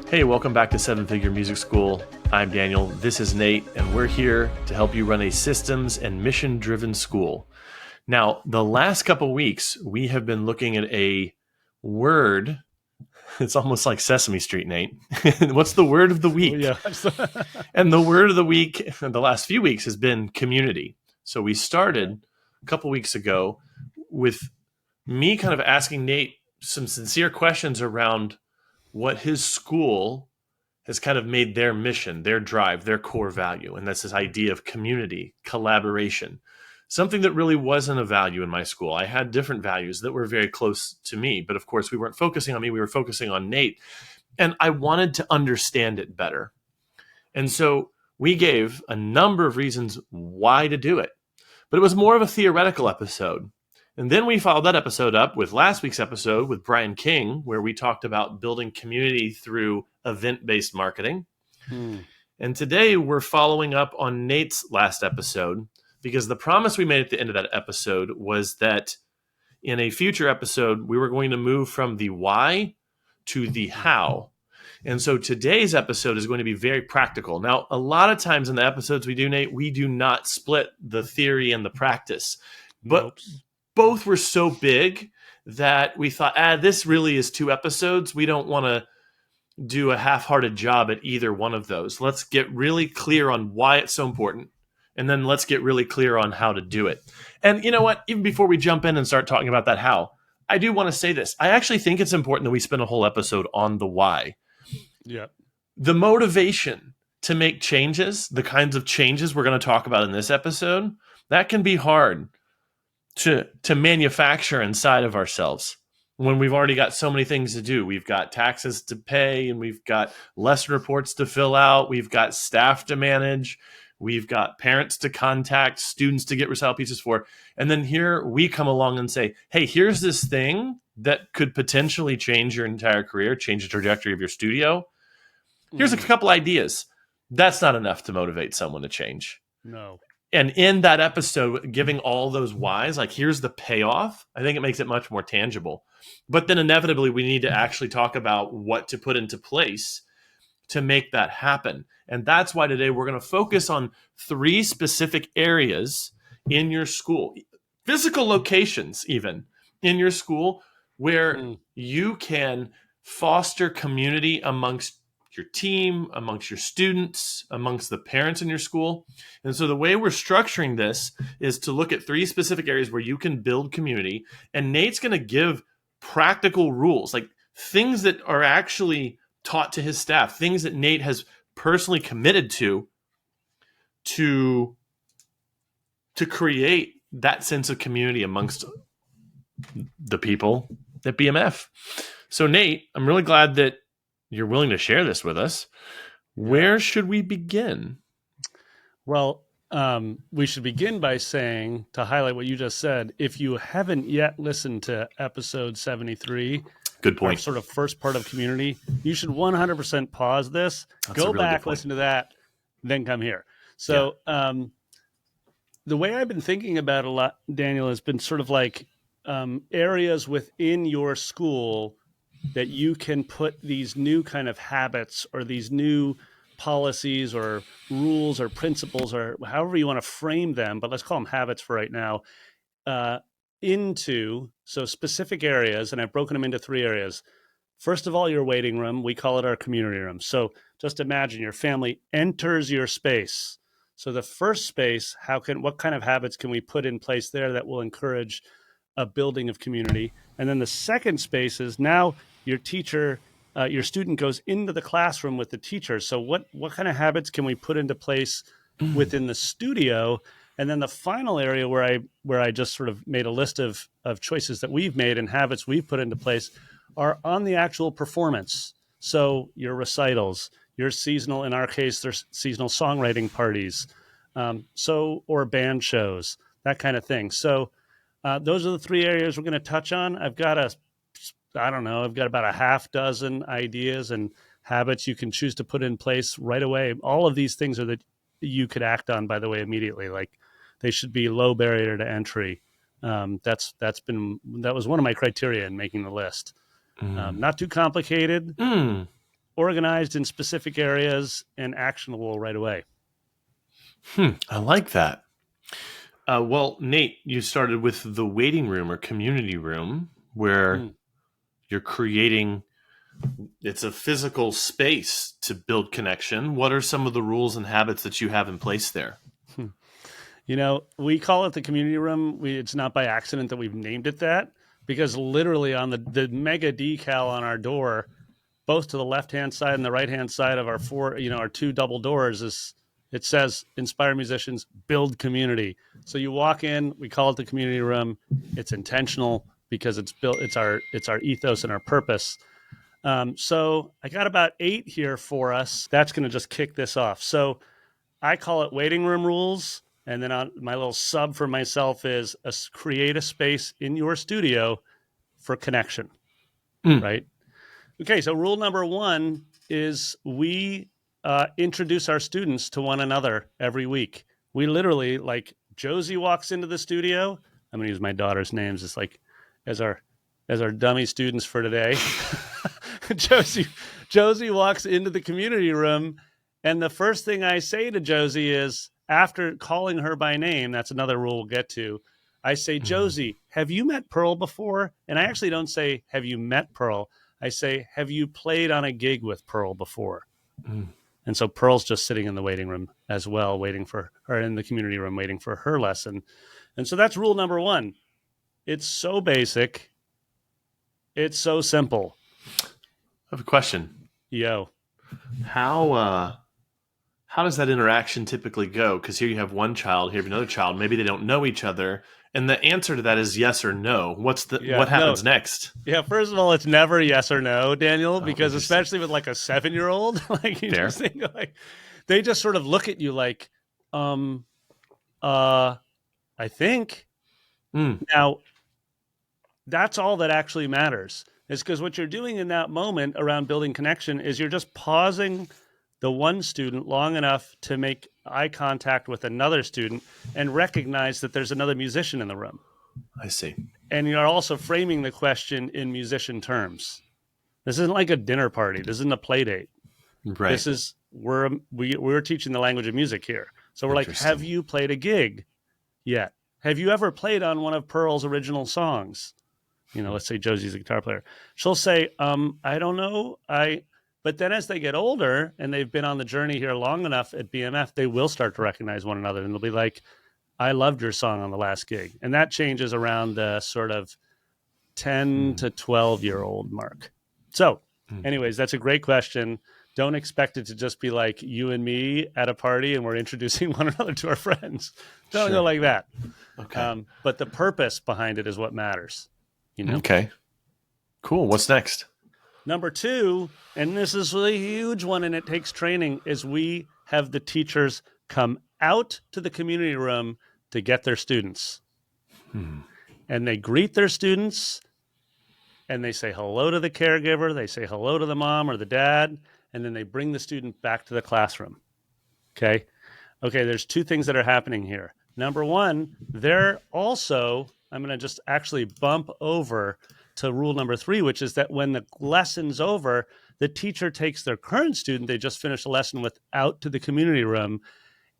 Hey, welcome back to Seven Figure Music School. I'm Daniel, this is Nate, and we're here to help you run a systems and mission-driven school. Now, the last couple weeks, we have been looking at a word. It's almost like Sesame Street, Nate. What's the word of the week? Yeah. And the word of the week, the last few weeks, has been community. So we started a couple weeks ago with me kind of asking Nate some sincere questions around what his school has kind of made their mission, their drive, their core value. And that's this idea of community, collaboration, something that really wasn't a value in my school. I had different values that were very close to me, but of course we weren't focusing on me, we were focusing on Nate. And I wanted to understand it better. And so we gave a number of reasons why to do it, but it was more of a theoretical episode. And then we followed that episode up with last week's episode with Brian King, where we talked about building community through event-based marketing. And today we're following up on Nate's last episode, because the promise we made at the end of that episode was that in a future episode, we were going to move from the why to the how. And so today's episode is going to be very practical. Now, a lot of times in the episodes we do, Nate, we do not split the theory and the practice. But both were so big that we thought, this really is 2 episodes. We don't want to do a half-hearted job at either one of those. Let's get really clear on why it's so important, and then let's get really clear on how to do it. And you know what? Even before we jump in and start talking about that how, I do want to say this. I actually think it's important that we spend a whole episode on the why. Yeah. The motivation to make changes, the kinds of changes we're going to talk about in this episode, that can be hard to manufacture inside of ourselves when we've already got so many things to do. We've got taxes to pay, and we've got lesson reports to fill out. We've got staff to manage. We've got parents to contact, students to get recital pieces for. And then here we come along and say, hey, here's this thing that could potentially change your entire career, change the trajectory of your studio. Here's a couple ideas. That's not enough to motivate someone to change. No. And in that episode, giving all those whys, like here's the payoff, I think it makes it much more tangible. But then inevitably, we need to actually talk about what to put into place to make that happen. And that's why today we're going to focus on 3 specific areas in your school, physical locations even in your school, where you can foster community amongst your team, amongst your students, amongst the parents in your school. And so the way we're structuring this is to look at 3 specific areas where you can build community. And Nate's going to give practical rules, like things that are actually taught to his staff, things that Nate has personally committed to create that sense of community amongst the people at BMF. So Nate, I'm really glad that you're willing to share this with us. Where should we begin? Well, we should begin by saying, to highlight what you just said, if you haven't yet listened to episode 73, good point, sort of first part of community, you should 100% pause this, go back, listen to that, then come here. So the way I've been thinking about it a lot, Daniel, has been sort of like areas within your school that you can put these new kind of habits or these new policies or rules or principles or however you want to frame them, but let's call them habits for right now, into specific areas. And I've broken them into 3 areas. First of all, your waiting room, we call it our community room. So just imagine your family enters your space. So the first space, what kind of habits can we put in place there that will encourage a building of community? And then the second space is now your teacher, your student goes into the classroom with the teacher. So what kind of habits can we put into place within the studio? And then the final area where I just sort of made a list of choices that we've made and habits we've put into place are on the actual performance. So your recitals, your seasonal, in our case, there's seasonal songwriting parties, or band shows, that kind of thing. So those are the 3 areas we're going to touch on. I've got about a half dozen ideas and habits you can choose to put in place right away. All of these things are that you could act on, by the way, immediately. Like they should be low barrier to entry. That was one of my criteria in making the list. Mm. Not too complicated, Mm. organized in specific areas, and actionable right away. I like that. Well, Nate, you started with the waiting room or community room where Hmm. you're creating, it's a physical space to build connection. What are some of the rules and habits that you have in place there? We call it the community room. It's not by accident that we've named it that, because literally on the mega decal on our door, both to the left-hand side and the right-hand side of our two double doors, it says "Inspire Musicians, Build Community." So you walk in, we call it the community room. It's intentional because it's built. It's our ethos and our purpose. So I got about 8 here for us. That's going to just kick this off. So I call it waiting room rules. And then on my little sub for myself is create a space in your studio for connection, Mm. right? Okay, so rule number 1 is we introduce our students to one another every week. We literally, like, Josie walks into the studio. I'm going to use my daughter's names as like as our dummy students for today. Josie walks into the community room, and the first thing I say to Josie is, after calling her by name, that's another rule we'll get to, I say, Mm. Josie, have you met Pearl before? And I actually don't say, have you met Pearl? I say, have you played on a gig with Pearl before? Mm. And so Pearl's just sitting in the waiting room as well, waiting for her, in the community room, waiting for her lesson. And so that's rule number 1. It's so basic. It's so simple. I have a question. Yo. How does that interaction typically go? Because here you have one child, here you have another child. Maybe they don't know each other, and the answer to that is yes or no. Yeah, What no. happens next? Yeah, first of all, it's never yes or no, Daniel, Oh, because interesting. especially with like a 7-year-old, like you Fair. just think like they just sort of look at you like, I think. Mm. Now, that's all that actually matters. Is because what you're doing in that moment around building connection is you're just pausing the one student long enough to make eye contact with another student and recognize that there's another musician in the room. I see. And you're also framing the question in musician terms. This isn't like a dinner party. This isn't a play date. Right. This is we're teaching the language of music here. So we're like, have Interesting. you played a gig yet? Have you ever played on one of Pearl's original songs? Let's say Josie's a guitar player. She'll say, I don't know. But then as they get older and they've been on the journey here long enough at BMF, they will start to recognize one another. And they'll be like, I loved your song on the last gig. And that changes around the sort of 10 Mm. to 12-year-old mark. So Mm. anyways, that's a great question. Don't expect it to just be like you and me at a party and we're introducing one another to our friends. Don't go Sure. like that. Okay. But the purpose behind it is what matters. Okay. Cool. What's next? Number 2, and this is a huge one and it takes training, is we have the teachers come out to the community room to get their students. Hmm. And they greet their students and they say hello to the caregiver, they say hello to the mom or the dad, and then they bring the student back to the classroom. Okay, there's 2 things that are happening here. Number 1, they're also, I'm going to just actually bump over to rule number 3, which is that when the lesson's over, the teacher takes their current student they just finished a lesson with out to the community room,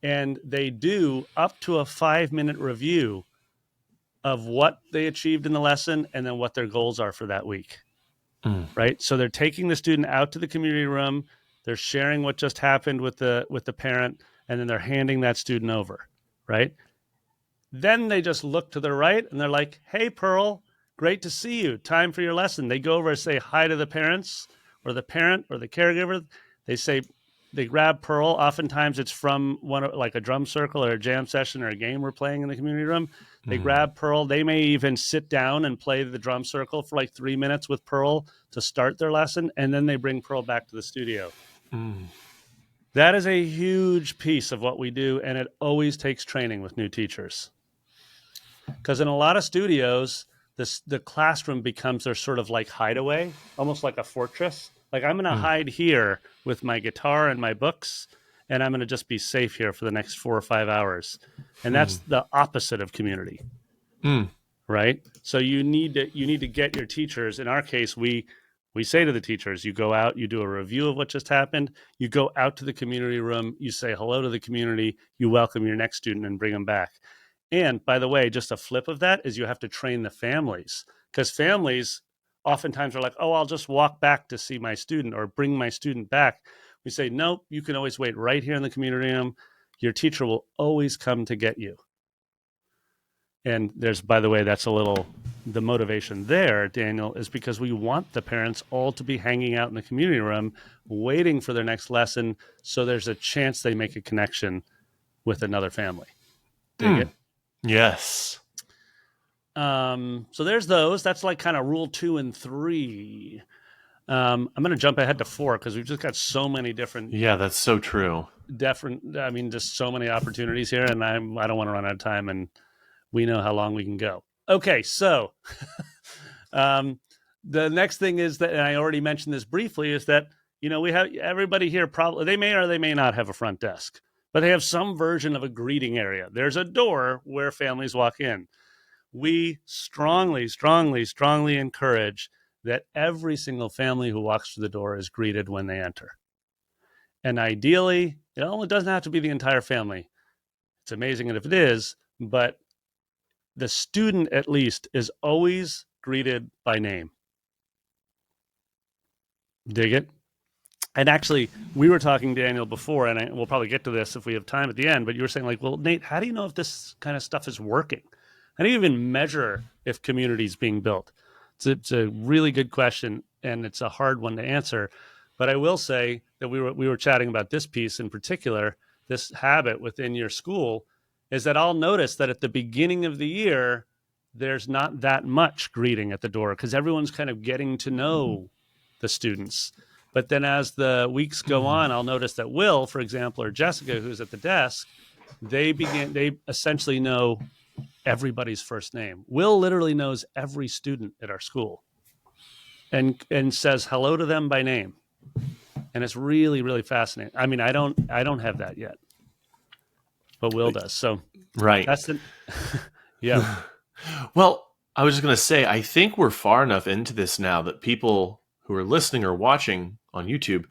and they do up to a 5-minute review of what they achieved in the lesson and then what their goals are for that week. Mm. Right? So they're taking the student out to the community room, they're sharing what just happened with the parent, and then they're handing that student over, right? Then they just look to the right and they're like, hey, Pearl, great to see you. Time for your lesson. They go over and say hi to the parents or the parent or the caregiver. They grab Pearl. Oftentimes it's from like a drum circle or a jam session or a game we're playing in the community room. They grab Pearl. They may even sit down and play the drum circle for like 3 minutes with Pearl to start their lesson. And then they bring Pearl back to the studio. Mm. That is a huge piece of what we do. And it always takes training with new teachers. Because in a lot of studios, the classroom becomes their sort of like hideaway, almost like a fortress. Like, I'm going to hide here with my guitar and my books, and I'm going to just be safe here for the next 4 or 5 hours. And that's the opposite of community. Mm. right? So you need to get your teachers. In our case, we say to the teachers, you go out, you do a review of what just happened, you go out to the community room, you say hello to the community, you welcome your next student and bring them back. And by the way, just a flip of that is you have to train the families, because families oftentimes are like, oh, I'll just walk back to see my student or bring my student back. We say, nope, you can always wait right here in the community room. Your teacher will always come to get you. And there's, by the way, that's the motivation there, Daniel, is because we want the parents all to be hanging out in the community room, waiting for their next lesson. So there's a chance they make a connection with another family. Dig it? Yes. So there's those. That's like kind of rule 2 and 3. I'm going to jump ahead to 4 because we've just got so many different. Yeah, that's so true. Just so many opportunities here, and I don't want to run out of time, and we know how long we can go. Okay, so the next thing is that, and I already mentioned this briefly, is that we have everybody here. Probably they may or they may not have a front desk, but they have some version of a greeting area. There's a door where families walk in. We strongly, strongly, strongly encourage that every single family who walks through the door is greeted when they enter. And ideally, it doesn't have to be the entire family. It's amazing if it is, but the student at least is always greeted by name. Dig it? And actually, we were talking, Daniel, before, and we'll probably get to this if we have time at the end, but you were saying like, well, Nate, how do you know if this kind of stuff is working? How do you even measure if community is being built? It's a really good question, and it's a hard one to answer. But I will say that we were chatting about this piece in particular, this habit within your school, is that I'll notice that at the beginning of the year, there's not that much greeting at the door because everyone's kind of getting to know the students. But then as the weeks go on, I'll notice that Will, for example, or Jessica, who's at the desk, they essentially know everybody's first name. Will literally knows every student at our school and says hello to them by name. And it's really, really fascinating. I mean, I don't have that yet, but Will does. So right. That's yeah. Well, I was just going to say, I think we're far enough into this now that people who are listening or watching on YouTube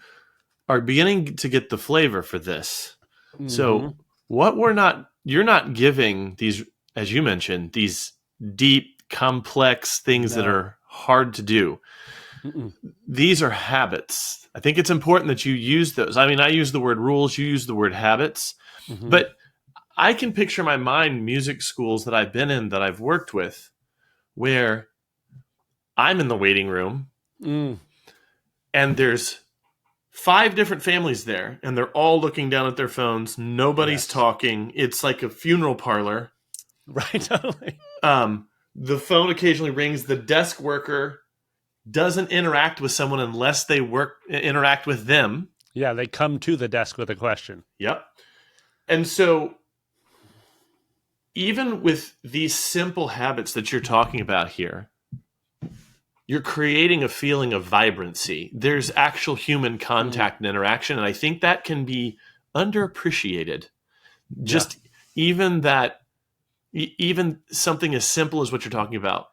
are beginning to get the flavor for this. Mm-hmm. So you're not giving these, as you mentioned, these deep, complex things that are hard to do. Mm-mm. These are habits. I think it's important that you use those. I mean, I use the word rules, you use the word habits, but I can picture in my mind music schools that I've been in, that I've worked with, where I'm in the waiting room and there's 5 different families there and they're all looking down at their phones. Nobody's talking. It's like a funeral parlor. Right, totally. The phone occasionally rings. The desk worker doesn't interact with someone unless they interact with them. Yeah, they come to the desk with a question. Yep. And so even with these simple habits that you're talking about here, you're creating a feeling of vibrancy. There's actual human contact and interaction, and I think that can be underappreciated. Just even something as simple as what you're talking about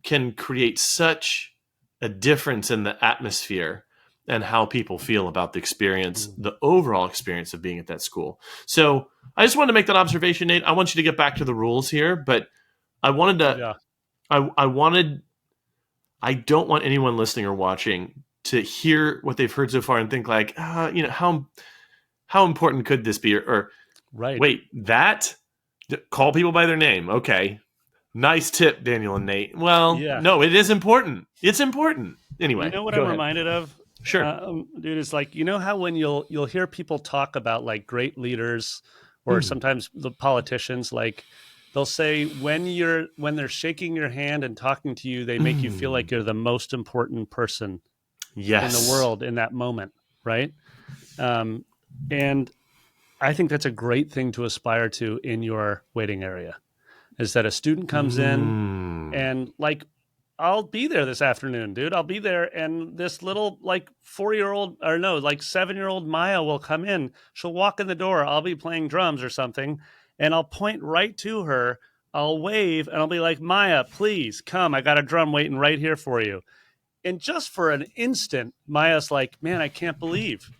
can create such a difference in the atmosphere and how people feel about the experience, the overall experience of being at that school. So I just wanted to make that observation, Nate. I want you to get back to the rules here, but I wanted to, I don't want anyone listening or watching to hear what they've heard so far and think like, how important could this be? Or right. Wait, call people by their name. Okay. Nice tip, Daniel and Nate. Well, no, it is important. It's important. Anyway, you know what I'm reminded of? Sure. Dude, it's like, how when you'll hear people talk about like great leaders or sometimes the politicians, like they'll say when they're shaking your hand and talking to you, they make you feel like you're the most important person in the world in that moment. Right. And I think that's a great thing to aspire to in your waiting area, is that a student comes in and like, I'll be there this afternoon, dude. I'll be there. And this little like 7-year-old Maya will come in. She'll walk in the door. I'll be playing drums or something. And I'll point right to her. I'll wave and I'll be like, Maya, please come. I got a drum waiting right here for you. And just for an instant, Maya's like, man, I can't believe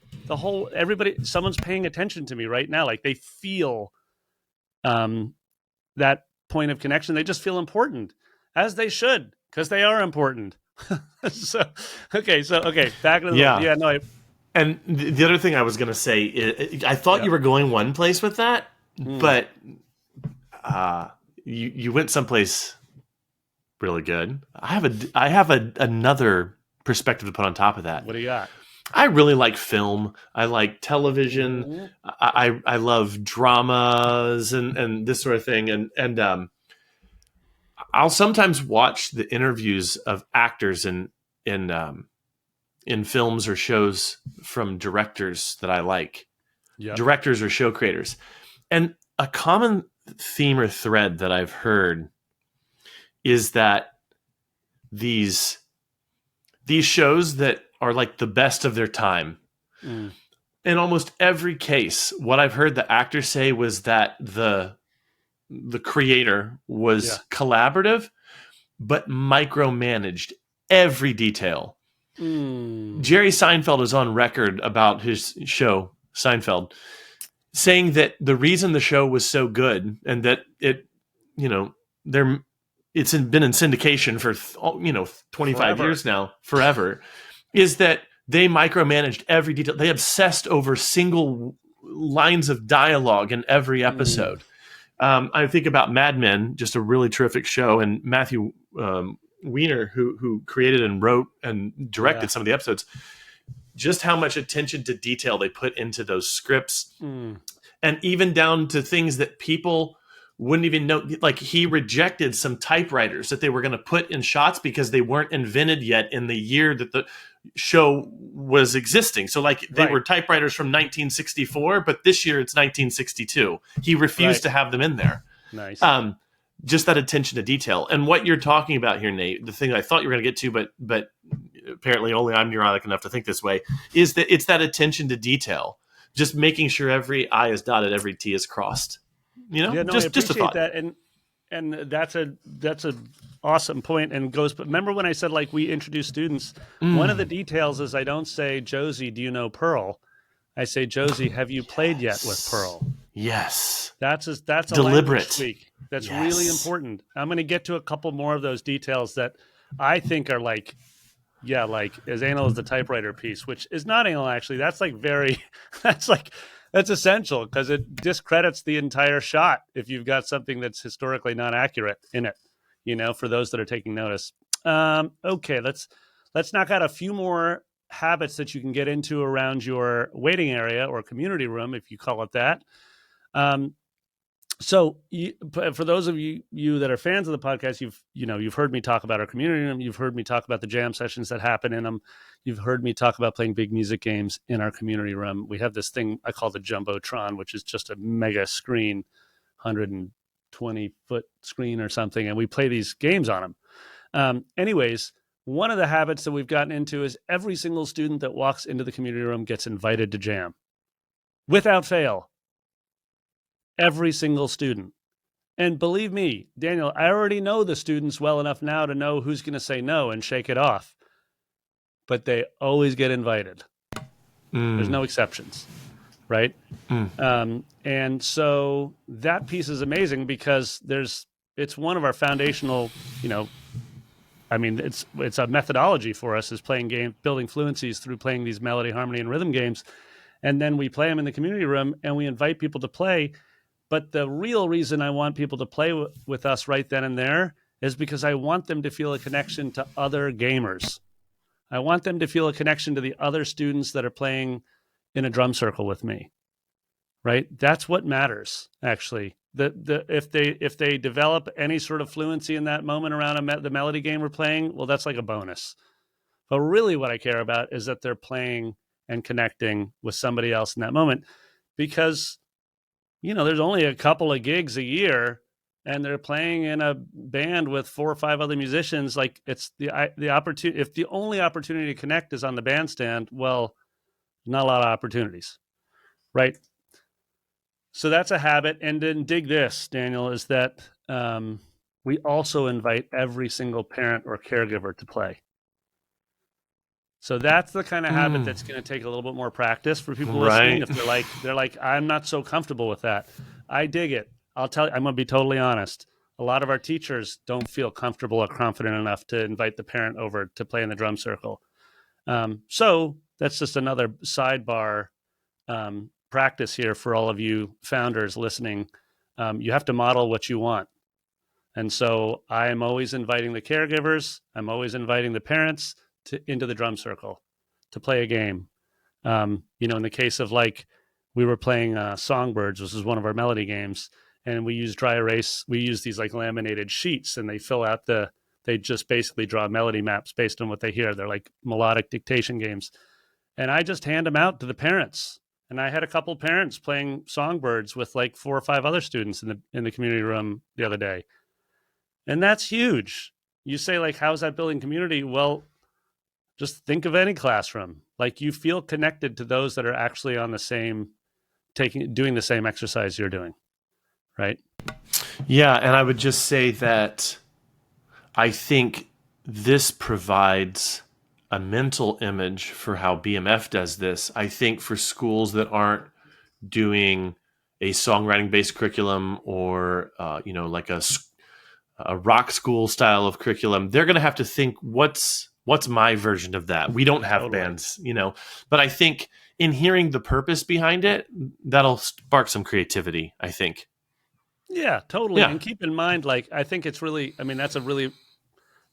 someone's paying attention to me right now. Like they feel that point of connection. They just feel important, as they should, because they are important. Okay, back to the And the other thing I was going to say is, I thought you were going one place with that, but you went someplace really good. I have another perspective to put on top of that. What do you got? I really like film. I like television. I love dramas and this sort of thing. And I'll sometimes watch the interviews of actors in films or shows from directors that I like, directors or show creators. And a common theme or thread that I've heard is that these shows that are like the best of their time, in almost every case, what I've heard the actors say was that the creator was collaborative, but micromanaged every detail. Jerry Seinfeld is on record about his show, Seinfeld, saying that the reason the show was so good and that it's been in syndication for 25 years now, forever, is that they micromanaged every detail. They obsessed over single lines of dialogue in every episode. I think about Mad Men, just a really terrific show, and Matthew Weiner, who created and wrote and directed some of the episodes, just how much attention to detail they put into those scripts, and even down to things that people wouldn't even know. Like he rejected some typewriters that they were going to put in shots because they weren't invented yet in the year that the show was existing. So like they were typewriters from 1964, but this year it's 1962. He refused to have them in there. Nice. Just that attention to detail. And what you're talking about here, Nate, the thing I thought you were going to get to, but apparently only I'm neurotic enough to think this way, is that it's that attention to detail. Just making sure every I is dotted, every T is crossed. I appreciate a thought. That, and that's a awesome point. And but remember when I said like we introduce students, one of the details is I don't say, Josie, do you know Pearl? I say, Josie, have you played yet with Pearl? Yes. That's a deliberate speak. That's really important. I'm going to get to a couple more of those details that I think are like as anal as the typewriter piece, which is not anal actually. That's like that's essential because it discredits the entire shot if you've got something that's historically not accurate in it, for those that are taking notice. Okay, let's knock out a few more habits that you can get into around your waiting area or community room, if you call it that. So for those of you that are fans of the podcast, you've heard me talk about our community room. You've heard me talk about the jam sessions that happen in them. You've heard me talk about playing big music games in our community room. We have this thing I call the Jumbotron, which is just a mega screen, 120-foot screen or something. And we play these games on them. Anyways, one of the habits that we've gotten into is every single student that walks into the community room gets invited to jam without fail. Every single student. And believe me, Daniel, I already know the students well enough now to know who's going to say no and shake it off. But they always get invited. There's no exceptions, right? And so that piece is amazing because it's one of our foundational, it's a methodology for us is building fluencies through playing these melody, harmony, and rhythm games. And then we play them in the community room and we invite people to play. But the real reason I want people to play with us right then and there is because I want them to feel a connection to other gamers. I want them to feel a connection to the other students that are playing in a drum circle with me, right? That's what matters, actually. If they develop any sort of fluency in that moment around the melody game we're playing, well, that's like a bonus. But really what I care about is that they're playing and connecting with somebody else in that moment because there's only a couple of gigs a year and they're playing in a band with 4 or 5 other musicians. Like it's the opportunity. If the only opportunity to connect is on the bandstand, well, not a lot of opportunities, right? So that's a habit. And then dig this, Daniel, is that um, we also invite every single parent or caregiver to play. So that's the kind of habit that's going to take a little bit more practice for people listening. Right. If they're like, I'm not so comfortable with that. I dig it. I'll tell you, I'm going to be totally honest. A lot of our teachers don't feel comfortable or confident enough to invite the parent over to play in the drum circle. So that's just another sidebar practice here for all of you founders listening. You have to model what you want. And so I am always inviting the caregivers. I'm always inviting the parents into the drum circle to play a game. In the case of like we were playing Songbirds, which is one of our melody games, and we use dry erase. We use these like laminated sheets, and they just basically draw melody maps based on what they hear. They're like melodic dictation games. And I just hand them out to the parents. And I had a couple parents playing Songbirds with like 4 or 5 other students in the community room the other day. And that's huge. You say like, how's that building community? Well, just think of any classroom. Like you feel connected to those that are actually on the same, doing the same exercise you're doing, right? Yeah, and I would just say that I think this provides a mental image for how BMF does this. I think for schools that aren't doing a songwriting-based curriculum or like a rock school style of curriculum, they're going to have to think, what's my version of that? We don't have bands, but I think in hearing the purpose behind it, that'll spark some creativity, I think. Yeah, totally. Yeah. And keep in mind, like, I think it's really, I mean, that's a really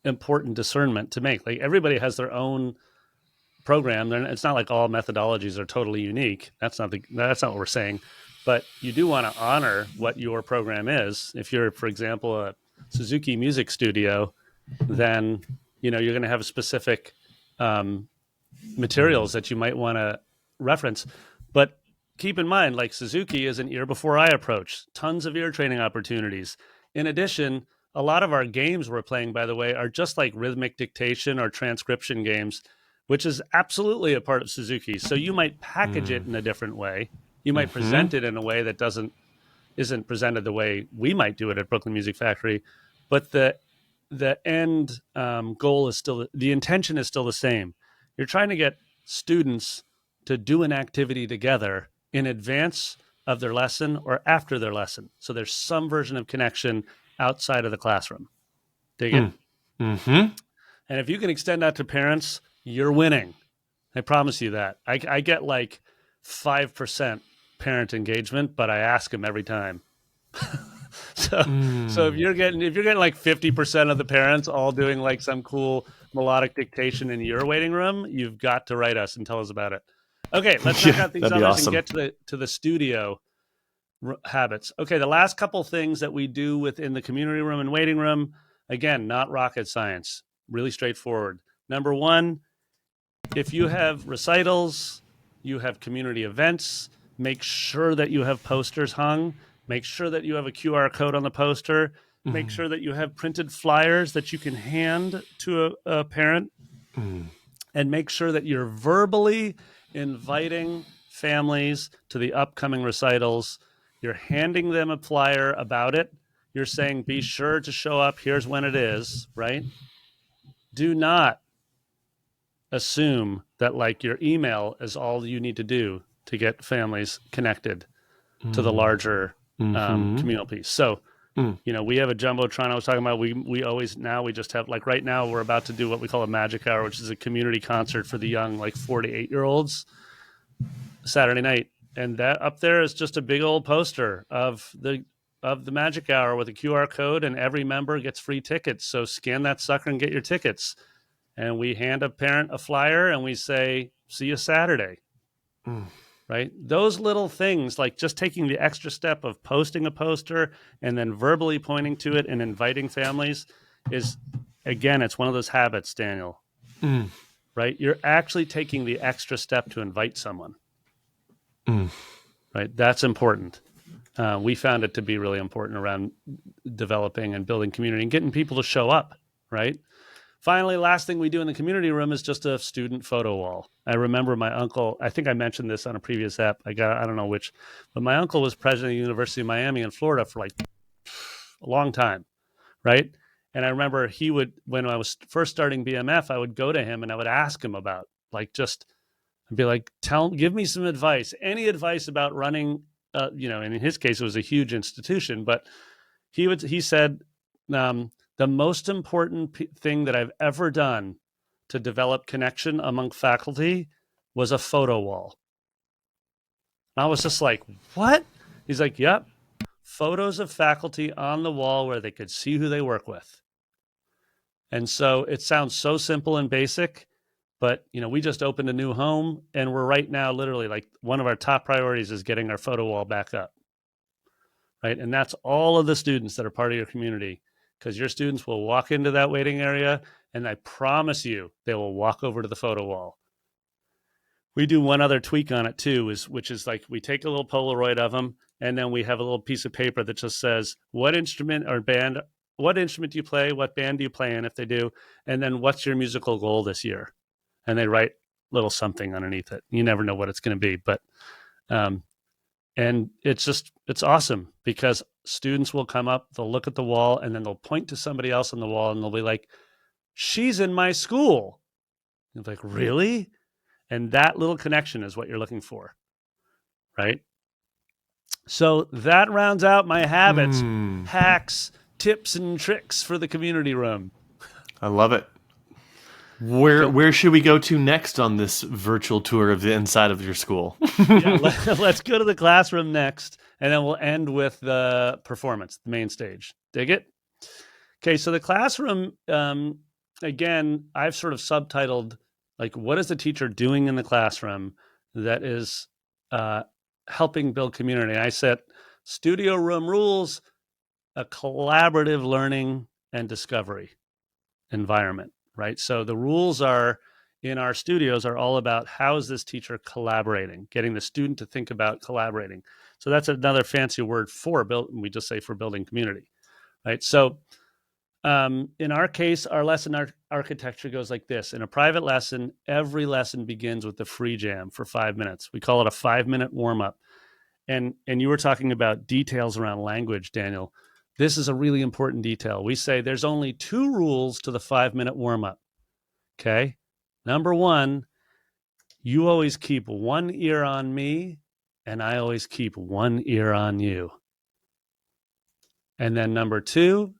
important discernment to make. Like everybody has their own program. It's not like all methodologies are totally unique. That's not what we're saying. But you do want to honor what your program is. If you're, for example, a Suzuki Music Studio, then you're going to have specific materials that you might want to reference. But keep in mind, like Suzuki is an ear before eye approach. Tons of ear training opportunities. In addition, a lot of our games we're playing, by the way, are just like rhythmic dictation or transcription games, which is absolutely a part of Suzuki. So you might package it in a different way. You might present it in a way that isn't presented the way we might do it at Brooklyn Music Factory, but the end goal is still, the intention is still the same. You're trying to get students to do an activity together in advance of their lesson or after their lesson. So there's some version of connection outside of the classroom. Dig it? Mm-hmm. And if you can extend that to parents, you're winning. I promise you that. I get like 5% parent engagement, but I ask them every time. So if you're getting like 50% of the parents all doing like some cool melodic dictation in your waiting room, you've got to write us and tell us about it. Okay, let's knock out these others awesome. And get to the studio habits. Okay, the last couple things that we do within the community room and waiting room, again, not rocket science, really straightforward. Number 1, if you have recitals, you have community events, make sure that you have posters hung. Make sure that you have a QR code on the poster. Make sure that you have printed flyers that you can hand to a parent. And make sure that you're verbally inviting families to the upcoming recitals. You're handing them a flyer about it. You're saying, be sure to show up. Here's when it is, right? Do not assume that like your email is all you need to do to get families connected to the larger communal piece. So, we have a Jumbotron I was talking about. We always, now we just have, like right now we're about to do what we call a Magic Hour, which is a community concert for the young, like 4 to 8-year-olds Saturday night. And that up there is just a big old poster of the Magic Hour with a QR code, and every member gets free tickets. So scan that sucker and get your tickets. And we hand a parent a flyer and we say, see you Saturday. Right? Those little things, like just taking the extra step of posting a poster and then verbally pointing to it and inviting families is, again, it's one of those habits, Daniel. Right? You're actually taking the extra step to invite someone. Right? That's important. We found it to be really important around developing and building community and getting people to show up, right? Finally, last thing we do in the community room is just a student photo wall. I remember my uncle, I think I mentioned this on a previous app. I don't know which, but my uncle was president of the University of Miami in Florida for like a long time, right? And I remember he would, when I was first starting BMF, I would go to him and I would ask him about, like, just I'd be like, give me some advice, any advice about running. And in his case, it was a huge institution, but he said, the most important thing that I've ever done to develop connection among faculty was a photo wall. And I was just like, what? He's like, yep, photos of faculty on the wall where they could see who they work with. And so it sounds so simple and basic, but we just opened a new home and we're right now literally like one of our top priorities is getting our photo wall back up. Right. And that's all of the students that are part of your community, because your students will walk into that waiting area and I promise you they will walk over to the photo wall. We do one other tweak on it too, which is like we take a little Polaroid of them and then we have a little piece of paper that just says what instrument do you play, what band do you play in if they do, and then what's your musical goal this year? And they write a little something underneath it. You never know what it's going to be, but and it's awesome because students will come up, they'll look at the wall, and then they'll point to somebody else on the wall and they'll be like, she's in my school. And like, really? And that little connection is what you're looking for, right? So that rounds out my habits, hacks, tips, and tricks for the community room. I love it. Where should we go to next on this virtual tour of the inside of your school? Let's go to the classroom next, and then we'll end with the performance, the main stage. Dig it? Okay, so the classroom, again, I've sort of subtitled, like, what is the teacher doing in the classroom that is helping build community? I set studio room rules, a collaborative learning and discovery environment. Right. So the rules are in our studios are all about how is this teacher collaborating, getting the student to think about collaborating. So that's another fancy word for we just say for building community. Right. So in our case, our lesson architecture goes like this. In a private lesson, every lesson begins with the free jam for 5 minutes. We call it a 5-minute warm up. And you were talking about details around language, Daniel. This is a really important detail. We say there's only 2 rules to the 5-minute warm-up. Okay? Number 1, you always keep one ear on me, and I always keep one ear on you. And then number 2,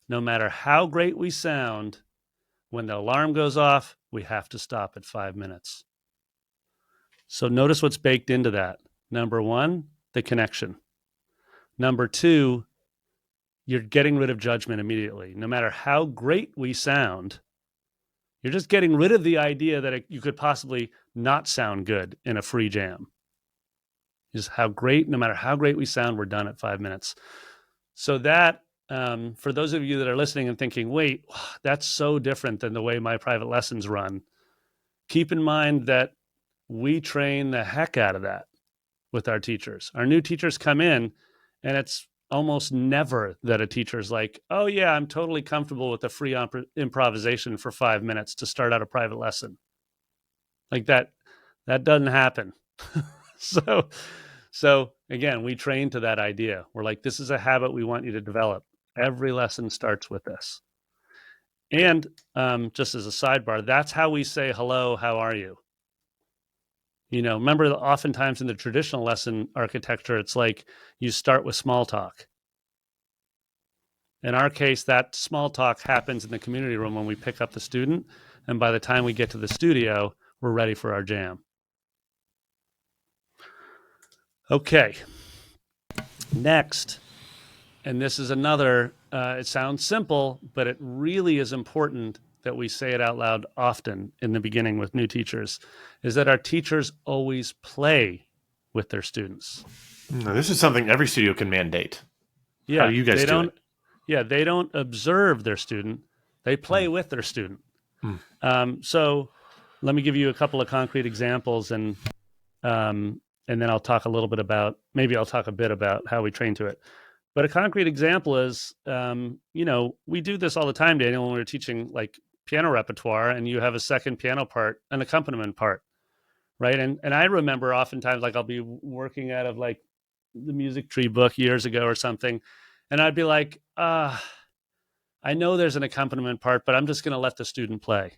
no matter how great we sound, when the alarm goes off, we have to stop at 5 minutes. So notice what's baked into that. Number 1, the connection. Number 2, you're getting rid of judgment immediately. No matter how great we sound, you're just getting rid of the idea that you could possibly not sound good in a free jam. Just no matter how great we sound, we're done at 5 minutes. So that, for those of you that are listening and thinking, wait, that's so different than the way my private lessons run, keep in mind that we train the heck out of that with our teachers. Our new teachers come in and it's almost never that a teacher's like, oh yeah, I'm totally comfortable with the free improvisation for 5 minutes to start out a private lesson. Like that doesn't happen. So again, we train to that idea. We're like, this is a habit we want you to develop. Every lesson starts with this. And just as a sidebar, that's how we say, hello, how are you? Remember oftentimes in the traditional lesson architecture, it's like you start with small talk. In our case, that small talk happens in the community room when we pick up the student. And by the time we get to the studio, we're ready for our jam. Okay. Next, and this is another, it sounds simple, but it really is important that we say it out loud often in the beginning with new teachers, is that our teachers always play with their students. No, this is something every studio can mandate. Yeah, how do you guys do it? Yeah, they don't observe their student; they play with their student. So, let me give you a couple of concrete examples, and then I'll talk a little bit about. Maybe I'll talk a bit about how we train to it. But a concrete example is, we do this all the time, Daniel, when we're teaching like piano repertoire, and you have a second piano part, an accompaniment part, right? And I remember oftentimes, like I'll be working out of like the music tree book years ago or something, And I'd be like, I know there's an accompaniment part, but I'm just going to let the student play.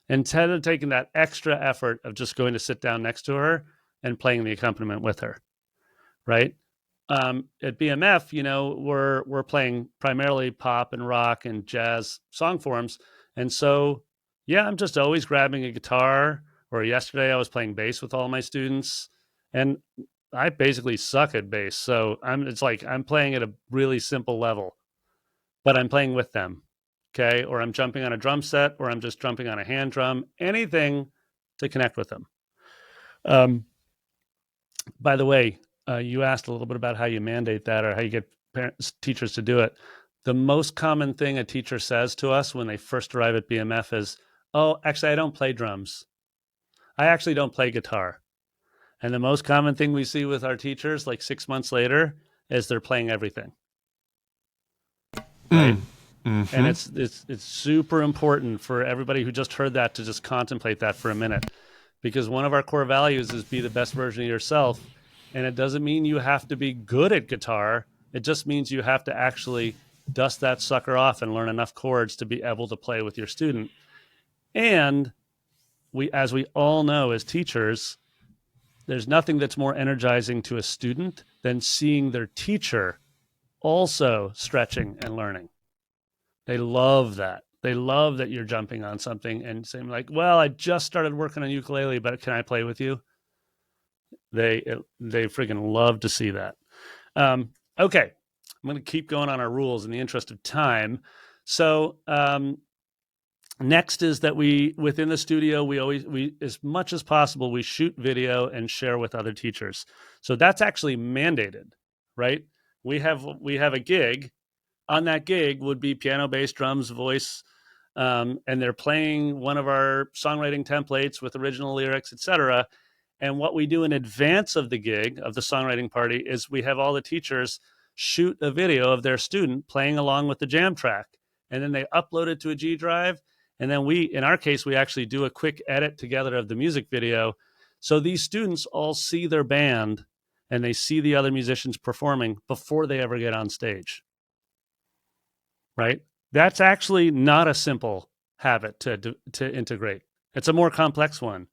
Instead of taking that extra effort of just going to sit down next to her and playing the accompaniment with her, right? At BMF, we're playing primarily pop and rock and jazz song forms, and so yeah, I'm just always grabbing a guitar. Or yesterday, I was playing bass with all my students, and I basically suck at bass, so it's like I'm playing at a really simple level, but I'm playing with them. Okay, or I'm jumping on a drum set, or I'm just jumping on a hand drum, anything to connect with them. Um, by the way, you asked a little bit about how you mandate that or how you get teachers to do it. The most common thing a teacher says to us when they first arrive at BMF is, "Oh, actually, I don't play drums. I actually don't play guitar." And the most common thing we see with our teachers, like 6 months later, is they're playing everything. Right? Mm-hmm. And it's super important for everybody who just heard that to just contemplate that for a minute, because one of our core values is be the best version of yourself. And it doesn't mean you have to be good at guitar. It just means you have to actually dust that sucker off and learn enough chords to be able to play with your student. And as we all know as teachers, there's nothing that's more energizing to a student than seeing their teacher also stretching and learning. They love that. They love that you're jumping on something and saying like, "Well, I just started working on ukulele, but can I play with you?" They freaking love to see that. Okay, I'm going to keep going on our rules in the interest of time. So next is that within the studio, we as much as possible, we shoot video and share with other teachers. So that's actually mandated, right? We have a gig. On that gig would be piano, bass, drums, voice, and they're playing one of our songwriting templates with original lyrics, etc. And what we do in advance of the gig, of the songwriting party, is we have all the teachers shoot a video of their student playing along with the jam track. And then they upload it to a G drive. And then in our case, we actually do a quick edit together of the music video. So these students all see their band and they see the other musicians performing before they ever get on stage. Right? That's actually not a simple habit to integrate. It's a more complex one.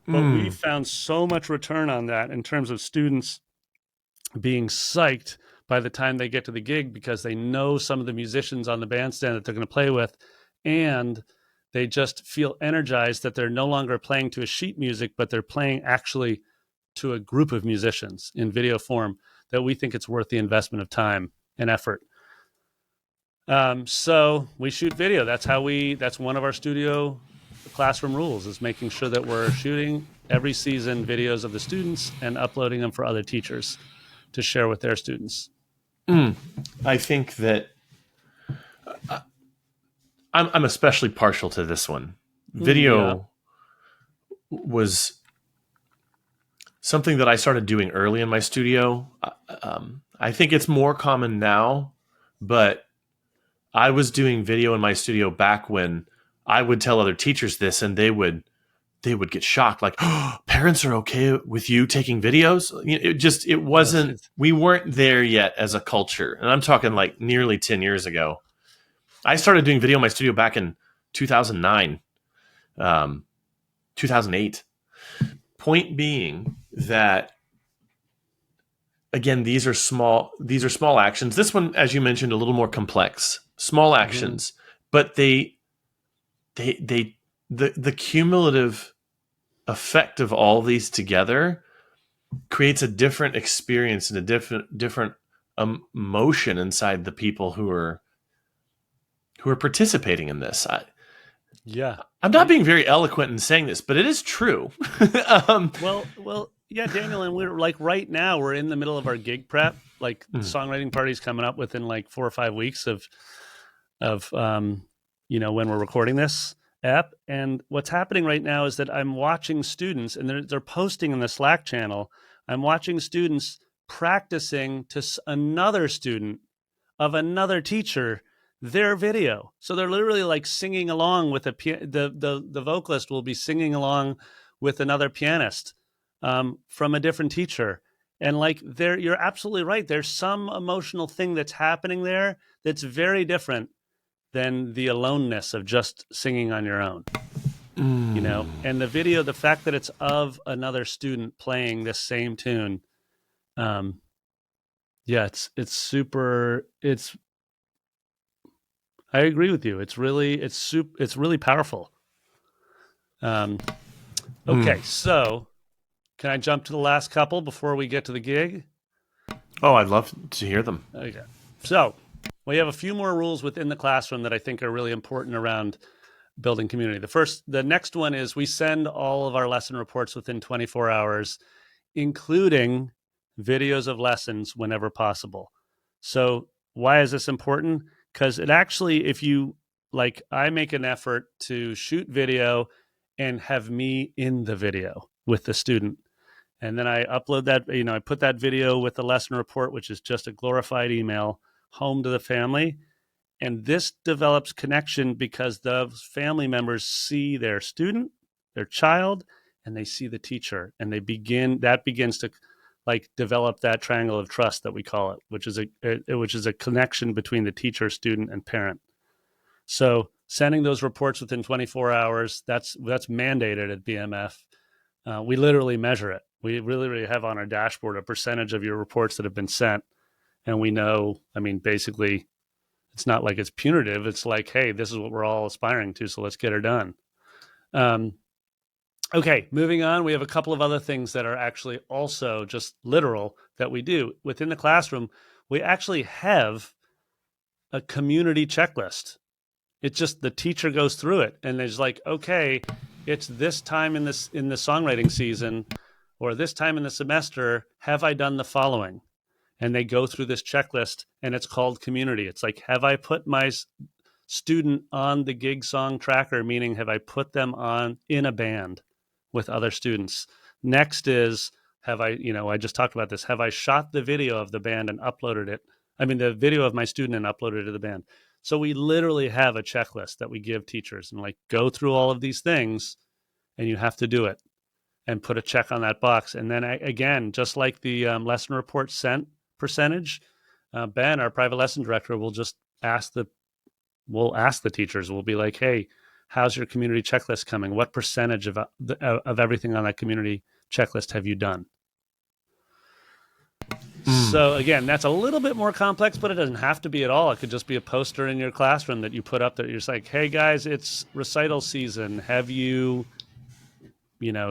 But we found so much return on that in terms of students being psyched by the time they get to the gig because they know some of the musicians on the bandstand that they're going to play with, and they just feel energized that they're no longer playing to a sheet music, but they're playing actually to a group of musicians in video form, that we think it's worth the investment of time and effort. So we shoot video. That's one of our studio classroom rules, is making sure that we're shooting every season videos of the students and uploading them for other teachers to share with their students. I think that I'm especially partial to this one. Video was something that I started doing early in my studio. I think it's more common now, but I was doing video in my studio back when I would tell other teachers this, and they would get shocked, like, "Oh, parents are okay with you taking videos?" It wasn't. We weren't there yet as a culture, and I'm talking like nearly 10 years ago. I started doing video in my studio back in 2009, 2008. Point being that, again, these are small actions. This one, as you mentioned, a little more complex. Small actions, but the cumulative effect of all these together creates a different experience and a different emotion inside the people who are participating in this. I'm not being very eloquent in saying this, but it is true. Well, yeah, Daniel, and we're like right now we're in the middle of our gig prep. Like songwriting party's coming up within like 4 or 5 weeks of when we're recording this app. And what's happening right now is that I'm watching students, and they're posting in the Slack channel. I'm watching students practicing to another student of another teacher their video. So they're literally like singing along with the vocalist will be singing along with another pianist from a different teacher. And like there, you're absolutely right. There's some emotional thing that's happening there that's very different than the aloneness of just singing on your own. And the video, the fact that it's of another student playing this same tune, um, yeah, it's super. I agree with you. It's really powerful. Okay, so can I jump to the last couple before we get to the gig? Oh, I'd love to hear them. Okay, so we have a few more rules within the classroom that I think are really important around building community. The next one is we send all of our lesson reports within 24 hours, including videos of lessons whenever possible. So why is this important? Because it actually, if you like, I make an effort to shoot video and have me in the video with the student. And then I upload that, I put that video with the lesson report, which is just a glorified email, home to the family. And this develops connection because the family members see their student, their child, and they see the teacher. And that begins to like develop that triangle of trust that we call it, which is a connection between the teacher, student, and parent. So sending those reports within 24 hours, that's mandated at BMF. We literally measure it. We really have on our dashboard a percentage of your reports that have been sent. And we know, basically, it's not like it's punitive. It's like, hey, this is what we're all aspiring to, so let's get her done. Okay, moving on. We have a couple of other things that are actually also just literal that we do. Within the classroom, we actually have a community checklist. It's just the teacher goes through it and there's like, okay, it's this time in the songwriting season or this time in the semester, have I done the following? And they go through this checklist and it's called community. It's like, have I put my student on the gig song tracker, meaning have I put them on in a band with other students? Next is, have I, I just talked about this, have I shot the video of the band and uploaded it? The video of my student and uploaded it to the band. So we literally have a checklist that we give teachers and like go through all of these things and you have to do it and put a check on that box. And then again, just like the lesson report sent percentage, Ben, our private lesson director, will just ask the teachers. We'll be like, hey, how's your community checklist coming? What percentage of everything on that community checklist have you done? So again, that's a little bit more complex, but it doesn't have to be at all. It could just be a poster in your classroom that you put up that you're just like, hey guys, it's recital season. Have you,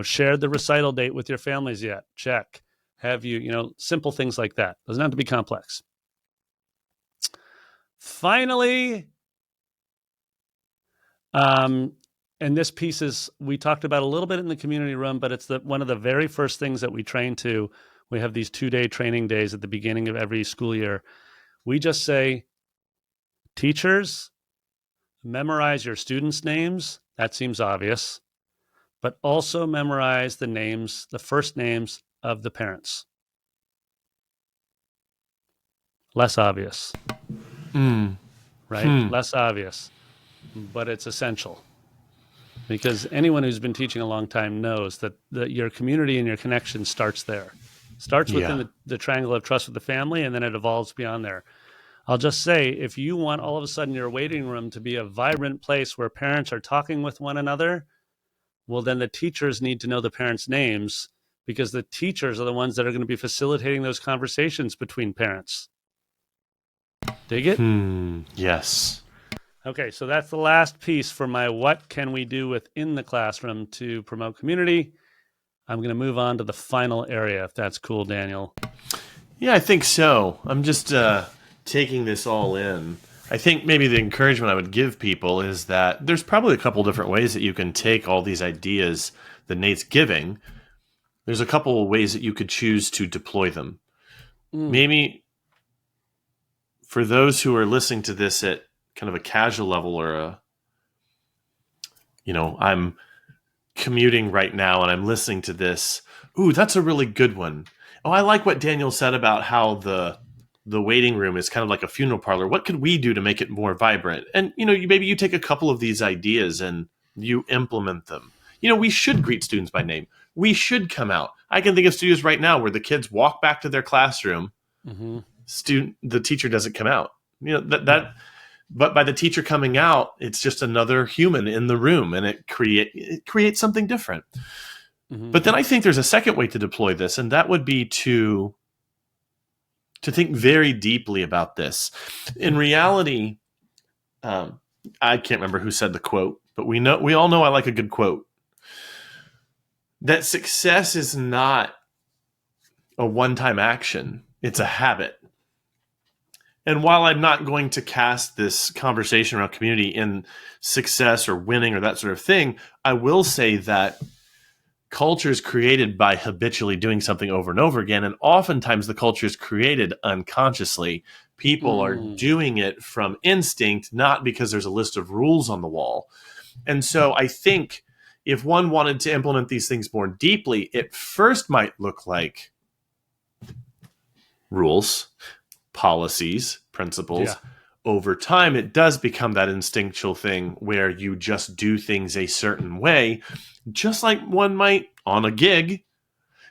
shared the recital date with your families yet? Check. Have you, simple things like that. Doesn't have to be complex. Finally, and this piece is, we talked about a little bit in the community room, but it's one of the very first things that we train to. We have these 2-day training days at the beginning of every school year. We just say, teachers, memorize your students' names. That seems obvious. But also memorize the first names of the parents. Less obvious. Right? Less obvious. But it's essential. Because anyone who's been teaching a long time knows that your community and your connection starts there. Starts within the triangle of trust with the family, and then it evolves beyond there. I'll just say, if you want all of a sudden your waiting room to be a vibrant place where parents are talking with one another, well, then the teachers need to know the parents' names because the teachers are the ones that are going to be facilitating those conversations between parents. Dig it? Yes. Okay, so that's the last piece for my what can we do within the classroom to promote community. I'm going to move on to the final area, if that's cool, Daniel. Yeah, I think so. I'm just taking this all in. I think maybe the encouragement I would give people is that there's probably a couple different ways that you can take all these ideas that Nate's giving. There's a couple of ways that you could choose to deploy them. Maybe for those who are listening to this at kind of a casual level or I'm commuting right now and I'm listening to this. Ooh, that's a really good one. Oh, I like what Daniel said about how the waiting room is kind of like a funeral parlor. What could we do to make it more vibrant? And, maybe you take a couple of these ideas and you implement them. We should greet students by name. we should come out. I can think of studios right now where the kids walk back to their classroom, Mm-hmm. the teacher doesn't come out. Yeah. But by the teacher coming out, it's just another human in the room, and it creates something different. Mm-hmm. But then I think there's a second way to deploy this, and that would be to think very deeply about this. In reality, I can't remember who said the quote, but we all know I like a good quote. That success is not a one-time action; it's a habit. And while I'm not going to cast this conversation around community in success or winning or that sort of thing, I will say that culture is created by habitually doing something over and over again. And oftentimes the culture is created unconsciously. People are doing it from instinct, not because there's a list of rules on the wall. And so I think if one wanted to implement these things more deeply, it first might look like rules, policies, principles. Yeah. Over time, it does become that instinctual thing where you just do things a certain way, just like one might on a gig.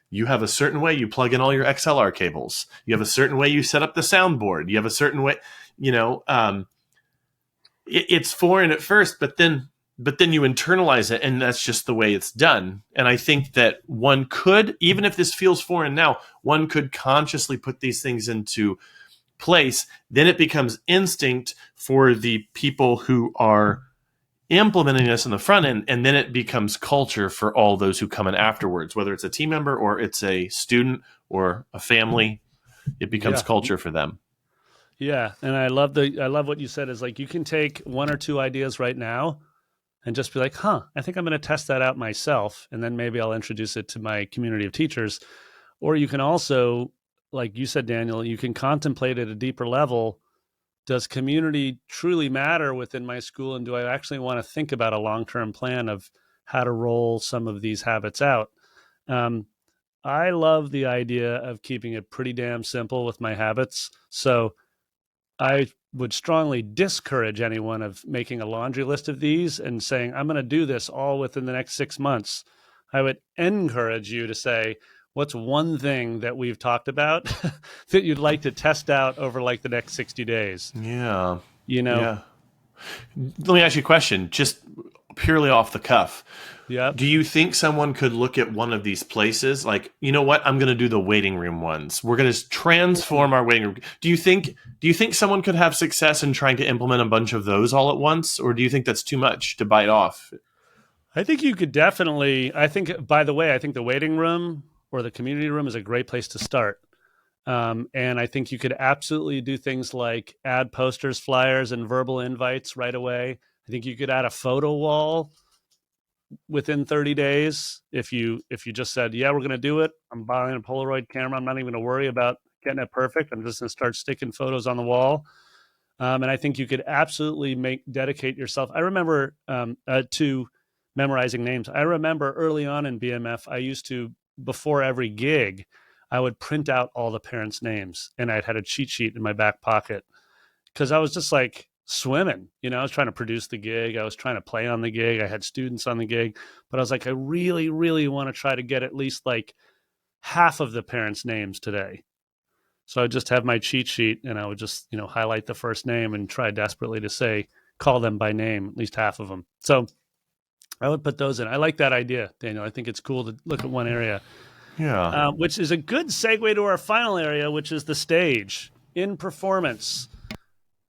You have a certain way you plug in all your XLR cables. You have a certain way you set up the soundboard. You have a certain way, it's foreign at first, but then you internalize it, and that's just the way it's done. And I think that one could, even if this feels foreign now, one could consciously put these things into place. Then it becomes instinct for the people who are implementing this in the front end, and then it becomes culture for all those who come in afterwards, whether it's a team member or it's a student or a family. It becomes culture for them. Yeah, and I love what you said is like you can take one or two ideas right now and just be like, I think I'm going to test that out myself, and then maybe I'll introduce it to my community of teachers. Or you can also, like you said, Daniel, you can contemplate at a deeper level. Does community truly matter within my school? And do I actually want to think about a long-term plan of how to roll some of these habits out? I love the idea of keeping it pretty damn simple with my habits. So I would strongly discourage anyone of making a laundry list of these and saying, I'm going to do this all within the next 6 months. I would encourage you to say, what's one thing that we've talked about that you'd like to test out over like the next 60 days? Yeah. Yeah. Let me ask you a question, just purely off the cuff. Yeah. Do you think someone could look at one of these places like, you know what, I'm going to do the waiting room ones. We're going to transform our waiting room. Do you think someone could have success in trying to implement a bunch of those all at once? Or do you think that's too much to bite off? I think you could definitely, by the way, I think the waiting room or the community room is a great place to start. And I think you could absolutely do things like add posters, flyers, and verbal invites right away. I think you could add a photo wall within 30 days if you just said, yeah, we're going to do it. I'm buying a Polaroid camera. I'm not even going to worry about getting it perfect. I'm just going to start sticking photos on the wall. And I think you could absolutely dedicate yourself. I remember to memorizing names. I remember early on in BMF, I used to, before every gig, I would print out all the parents' names, and I'd had a cheat sheet in my back pocket because I was just like swimming. I was trying to produce the gig. I was trying to play on the gig. I had students on the gig, but I was like, I really, really want to try to get at least like half of the parents' names today. So I just have my cheat sheet, and I would just, highlight the first name and try desperately to call them by name, at least half of them. So I would put those in. I like that idea, Daniel. I think it's cool to look at one area. Yeah. Which is a good segue to our final area, which is the stage. In performance,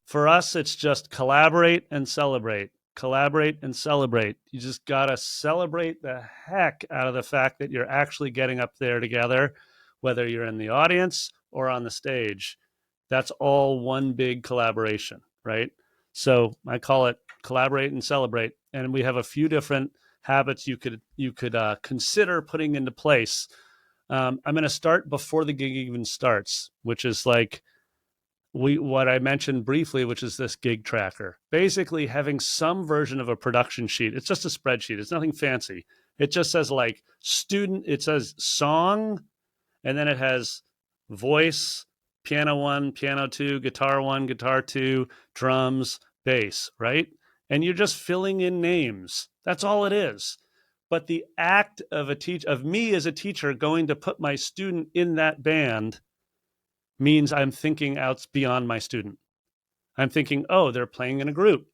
for us, it's just collaborate and celebrate. Collaborate and celebrate. You just got to celebrate the heck out of the fact that you're actually getting up there together, whether you're in the audience or on the stage. That's all one big collaboration, right? So I call it collaborate and celebrate. And we have a few different habits you could consider putting into place. I'm going to start before the gig even starts, which is like what I mentioned briefly, which is this gig tracker. Basically having some version of a production sheet. It's just a spreadsheet. It's nothing fancy. It just says like it says song, and then it has voice, piano 1, piano 2, guitar 1, guitar 2, drums, bass, right? And you're just filling in names. That's all it is. But the act of me as a teacher going to put my student in that band means I'm thinking out beyond my student. I'm thinking, oh, they're playing in a group.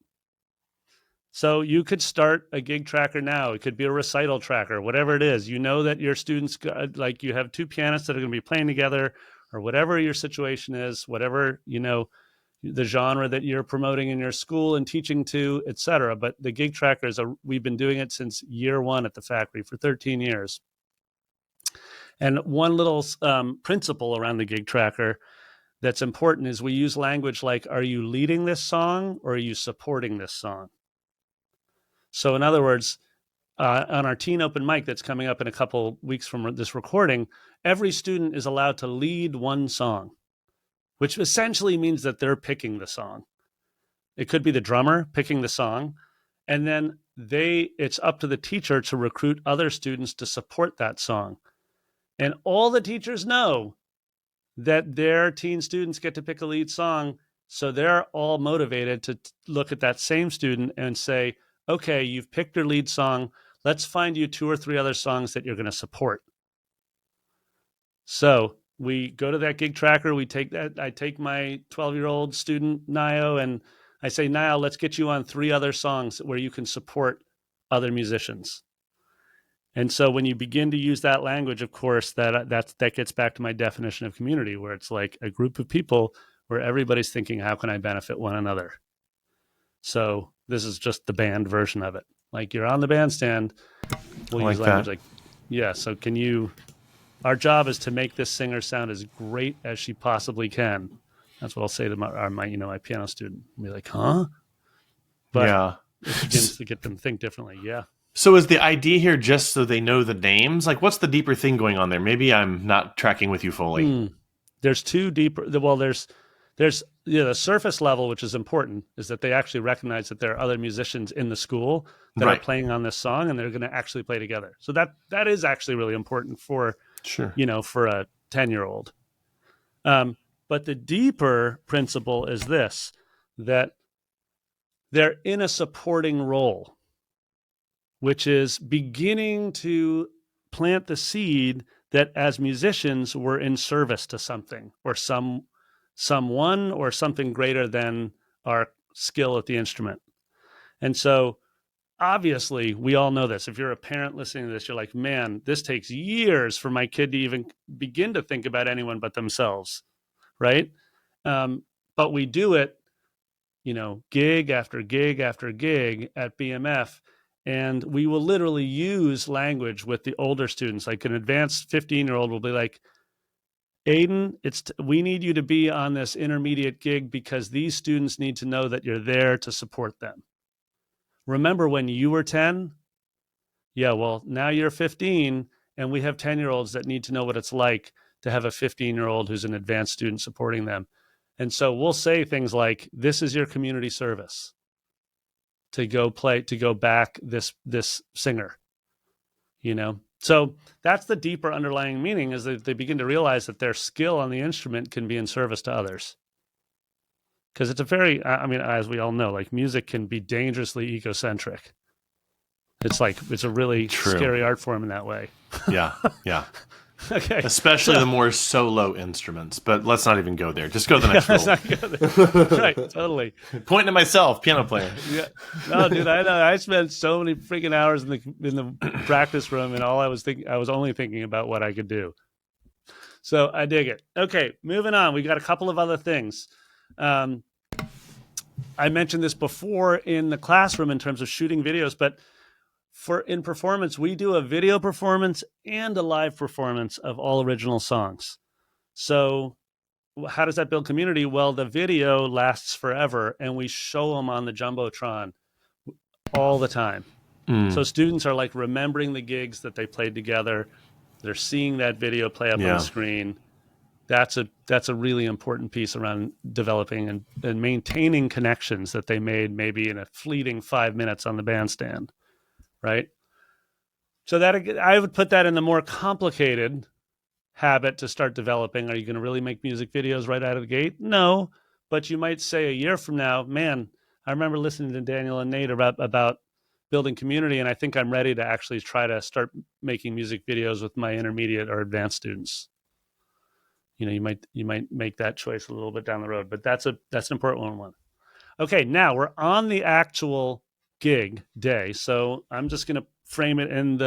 So you could start a gig tracker now. It could be a recital tracker, whatever it is. You know that your students, like you have two pianists that are going to be playing together, or whatever your situation is, whatever, the genre that you're promoting in your school and teaching to, et cetera. But the gig tracker we've been doing it since year one at the factory for 13 years. And one little principle around the gig tracker that's important is we use language like, are you leading this song or are you supporting this song? So in other words, on our teen open mic that's coming up in a couple weeks from this recording, every student is allowed to lead one song, which essentially means that they're picking the song. It could be the drummer picking the song, and then it's up to the teacher to recruit other students to support that song. And all the teachers know that their teen students get to pick a lead song, so they're all motivated to look at that same student and say, okay, you've picked your lead song. Let's find you 2 or 3 other songs that you're going to support. So we go to that gig tracker. I take my 12-year-old student, Nio, and I say, Nio, let's get you on 3 other songs where you can support other musicians. And so when you begin to use that language, of course, that gets back to my definition of community, where it's like a group of people where everybody's thinking, how can I benefit one another? So this is just the band version of it. Like, you're on the bandstand, we'll use language like, yeah, so our job is to make this singer sound as great as she possibly can. That's what I'll say to my piano student. I'll be like, huh? But yeah, it begins to get them to think differently. Yeah. So is the idea here just so they know the names? Like, what's the deeper thing going on there? Maybe I'm not tracking with you fully. There's two deeper. Well, there's the surface level, which is important, is that they actually recognize that there are other musicians in the school that are playing on this song, and they're going to actually play together. So that is actually really important for for a 10-year-old. But the deeper principle is this: that they're in a supporting role, which is beginning to plant the seed that as musicians, we're in service to something or someone or something greater than our skill at the instrument. And so obviously we all know this. If you're a parent listening to this, you're like, man, this takes years for my kid to even begin to think about anyone but themselves. Right. But we do it, gig after gig after gig at BMF. And we will literally use language with the older students. Like an advanced 15-year-old will be like, Aiden, we need you to be on this intermediate gig because these students need to know that you're there to support them. Remember when you were 10? Yeah, well, now you're 15, and we have 10-year-olds that need to know what it's like to have a 15-year-old who's an advanced student supporting them. And so we'll say things like, this is your community service to go back this singer, So that's the deeper underlying meaning, is that they begin to realize that their skill on the instrument can be in service to others. Because it's as we all know, like, music can be dangerously egocentric. It's a really scary art form in that way. Yeah. Okay. Especially the more solo instruments, but let's not even go there. Just go to the next rule. Let's not go there. Right, totally. Pointing to myself, piano player. Yeah. No, dude, I know. I spent so many freaking hours in the practice room, and all I was only thinking about what I could do. So I dig it. Okay, moving on. We got a couple of other things. I mentioned this before in the classroom in terms of shooting videos, but in performance, we do a video performance and a live performance of all original songs. So how does that build community? Well, the video lasts forever, and we show them on the Jumbotron all the time. So students are like remembering the gigs that they played together. They're seeing that video play up on the screen. That's a really important piece around developing and maintaining connections that they made maybe in a fleeting 5 minutes on the bandstand. Right. So that I would put that in the more complicated habit to start developing. Are you going to really make music videos right out of the gate? No, but you might say a year from now, man, I remember listening to Daniel and Nate about building community, and I think I'm ready to actually try to start making music videos with my intermediate or advanced students. You might make that choice a little bit down the road, but that's an important one. Okay, now we're on the actual gig day. So I'm just going to frame it in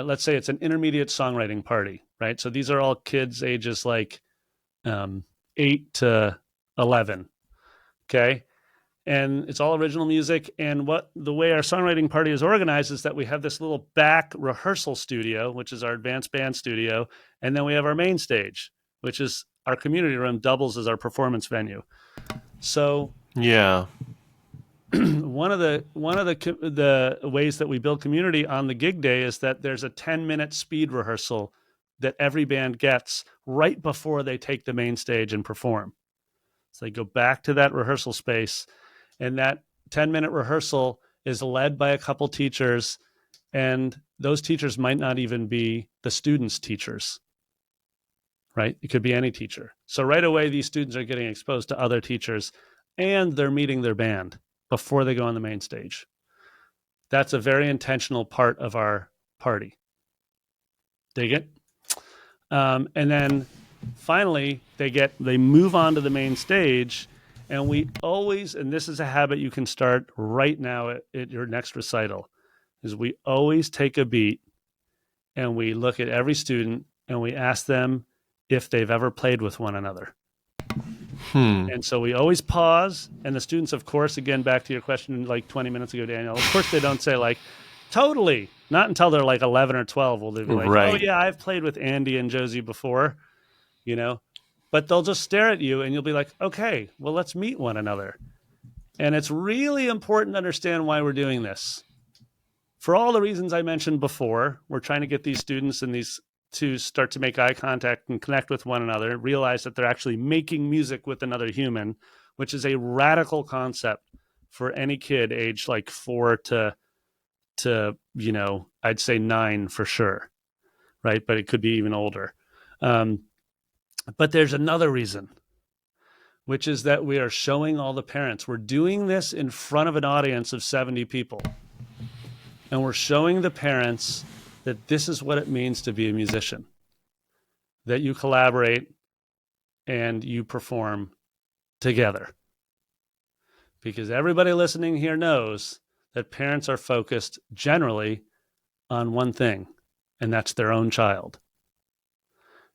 let's say it's an intermediate songwriting party, right? So these are all kids ages like 8 to 11. Okay. And it's all original music. And the way our songwriting party is organized is that we have this little back rehearsal studio, which is our advanced band studio. And then we have our main stage, which is our community room, doubles as our performance venue. So yeah, one of the ways that we build community on the gig day is that there's a 10-minute speed rehearsal that every band gets right before they take the main stage and perform. So they go back to that rehearsal space, and that 10-minute rehearsal is led by a couple teachers, and those teachers might not even be the students' teachers, right? It could be any teacher. So right away, these students are getting exposed to other teachers, and they're meeting their band before they go on the main stage. That's a very intentional part of our party. Dig it? And then finally, they move on to the main stage, and we always, and this is a habit you can start right now at your next recital, is we always take a beat and we look at every student and we ask them if they've ever played with one another. And so we always pause, and the students, of course, again, back to your question like 20 minutes ago, Daniel, of course they don't say like, totally. Not until they're like 11 or 12 will they be like, right. Oh yeah, I've played with Andy and Josie before, but they'll just stare at you and you'll be like, okay, well, let's meet one another. And it's really important to understand why we're doing this. For all the reasons I mentioned before, we're trying to get these students and these to start to make eye contact and connect with one another, realize that they're actually making music with another human, which is a radical concept for any kid aged like 4 to I'd say 9 for sure, right? But it could be even older. But there's another reason, which is that we are showing all the parents. We're doing this in front of an audience of 70 people. And we're showing the parents that this is what it means to be a musician, that you collaborate and you perform together. Because everybody listening here knows that parents are focused generally on one thing, and that's their own child.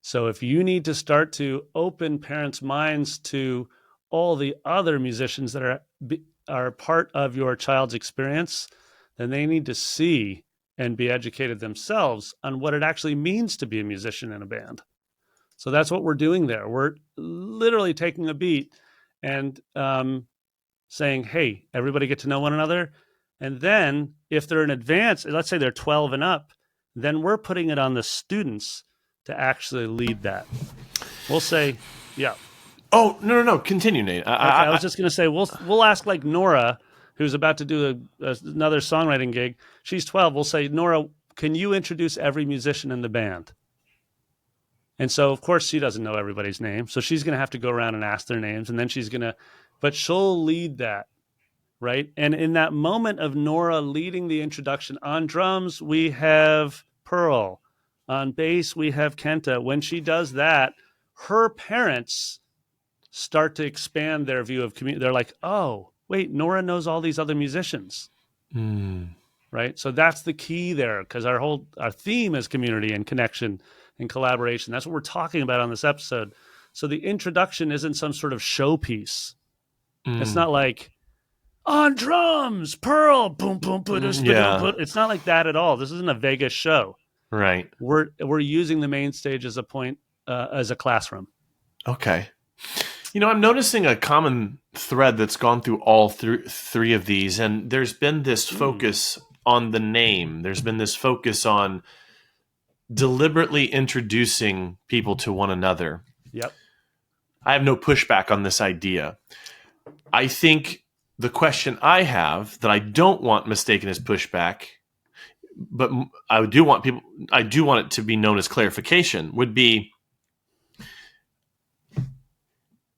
So if you need to start to open parents' minds to all the other musicians that are part of your child's experience, then they need to see and be educated themselves on what it actually means to be a musician in a band. So that's what we're doing there. We're literally taking a beat and saying, hey, everybody get to know one another. And then if they're in advance, let's say they're 12 and up, then we're putting it on the students to actually lead that. We'll say, yeah. Oh, no. Continue, Nate. Okay, I was just going to say, we'll ask like Nora, who's about to do another songwriting gig. She's 12. We'll say, Nora, can you introduce every musician in the band? And so, of course, she doesn't know everybody's name. So she's going to have to go around and ask their names. And then but she'll lead that, right? And in that moment of Nora leading the introduction, on drums, we have Pearl. On bass, we have Kenta. When she does that, her parents start to expand their view of community. They're like, oh, wait, Nora knows all these other musicians, right? So that's the key there, because our theme is community and connection and collaboration. That's what we're talking about on this episode. So the introduction isn't some sort of showpiece. It's not like, on drums, Pearl, boom, boom, boom. It's not like that at all. This isn't a Vegas show. Right. We're using the main stage as a point, as a classroom. Okay. I'm noticing a common thread that's gone through all three of these, and there's been this focus on the name. There's been this focus on deliberately introducing people to one another. Yep. I have no pushback on this idea. I think the question I have that I don't want mistaken as pushback, but I do want it to be known as clarification, would be,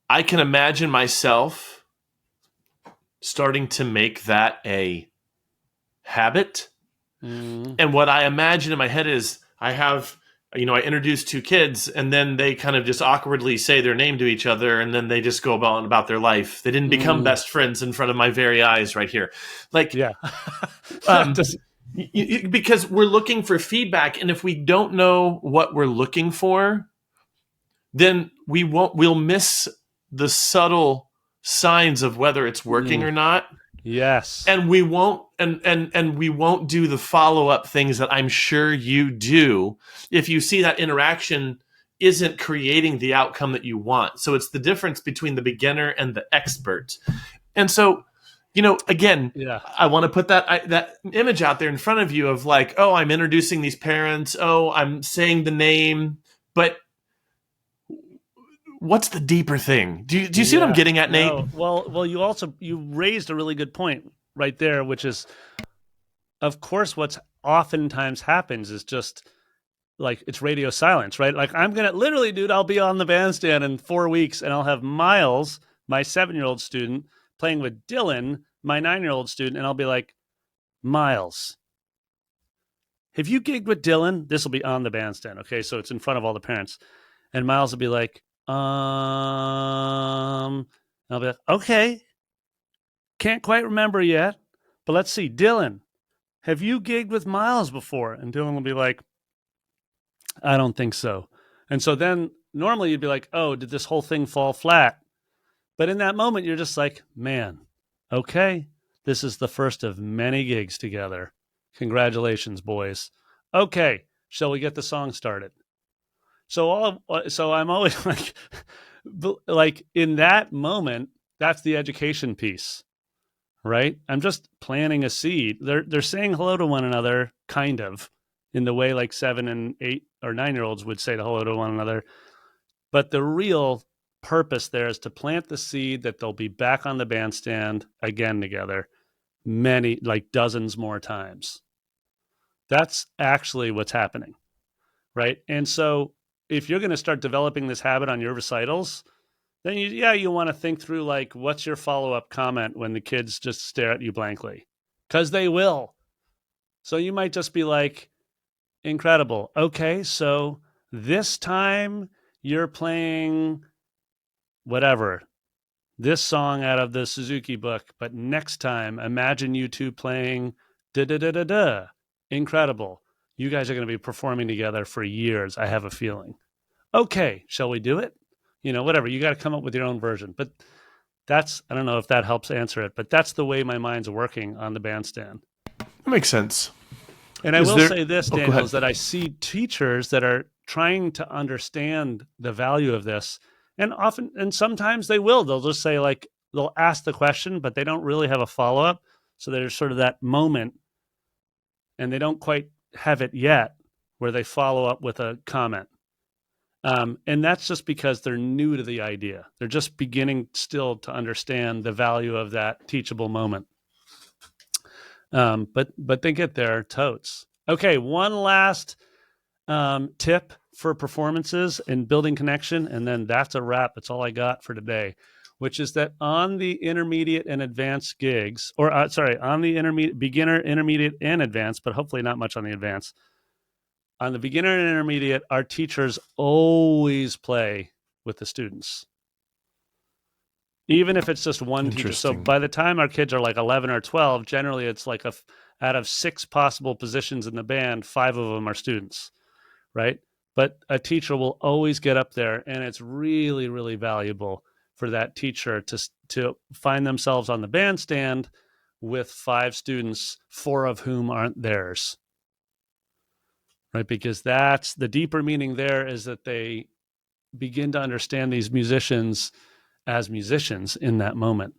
I can imagine myself starting to make that a habit. Mm, And what I imagine in my head is I have, I introduce two kids and then they kind of just awkwardly say their name to each other and then they just go about their life. They didn't become mm, best friends in front of my very eyes right here. Like, yeah. That um, does, because we're looking for feedback. And if we don't know what we're looking for, then we'll miss the subtle signs of whether it's working mm, or not, yes. and we won't do the follow-up things that I'm sure you do if you see that interaction isn't creating the outcome that you want. So it's the difference between the beginner and the expert. And so, again, Yeah. I want to put that image out there in front of you of like, oh, I'm introducing these parents, oh, I'm saying the name, but what's the deeper thing? Do you see what I'm Yeah. getting at, Nate? No. Well, you raised a really good point right there, which is, of course, what's oftentimes happens is just like it's radio silence, right? Like I'm gonna literally, dude, I'll be on the bandstand in 4 weeks, and I'll have Miles, my 7-year-old student, playing with Dylan, my 9-year-old student, and I'll be like, Miles, have you gigged with Dylan? This will be on the bandstand, okay? So it's in front of all the parents, and Miles will be like, and I'll be like, okay, can't quite remember yet, but let's see, Dylan, have you gigged with Miles before? And Dylan will be like, I don't think so. And so then normally you'd be like, oh, did this whole thing fall flat? But in that moment, you're just like, man, okay, this is the first of many gigs together. Congratulations, boys. Okay, shall we get the song started? So I'm always like in that moment, that's the education piece, right? I'm just planting a seed. They're saying hello to one another, kind of, in the way like 7 and 8 or 9-year-olds would say hello to one another. But the real purpose there is to plant the seed that they'll be back on the bandstand again together, many, like dozens more times. That's actually what's happening, right? And so if you're going to start developing this habit on your recitals, then you want to think through like what's your follow-up comment when the kids just stare at you blankly, because they will. So you might just be like, incredible, okay, so this time you're playing whatever, this song out of the Suzuki book, but next time imagine you two playing da da da da da. Incredible, you guys are going to be performing together for years, I have a feeling. Okay, shall we do it? Whatever, you got to come up with your own version. But I don't know if that helps answer it, but that's the way my mind's working on the bandstand. That makes sense. And I will say this, go Daniel, ahead. is that I see teachers that are trying to understand the value of this. And sometimes they'll just say, like, they'll ask the question, but they don't really have a follow up. So there's sort of that moment, and they don't quite have it yet where they follow up with a comment. And that's just because they're new to the idea. They're just beginning still to understand the value of that teachable moment. But they get there totes. Okay, one last tip for performances and building connection, and then that's a wrap. That's all I got for today, which is that on the intermediate and advanced gigs, or on the intermediate, beginner, intermediate, and advanced, but hopefully not much on the advanced. On the beginner and intermediate, our teachers always play with the students, even if it's just one teacher. So by the time our kids are like 11 or 12, generally it's like out of 6 possible positions in the band, 5 of them are students, right? But a teacher will always get up there, and it's really, really valuable for that teacher to find themselves on the bandstand with 5 students, 4 of whom aren't theirs, right? Because that's the deeper meaning there, is that they begin to understand these musicians as musicians in that moment.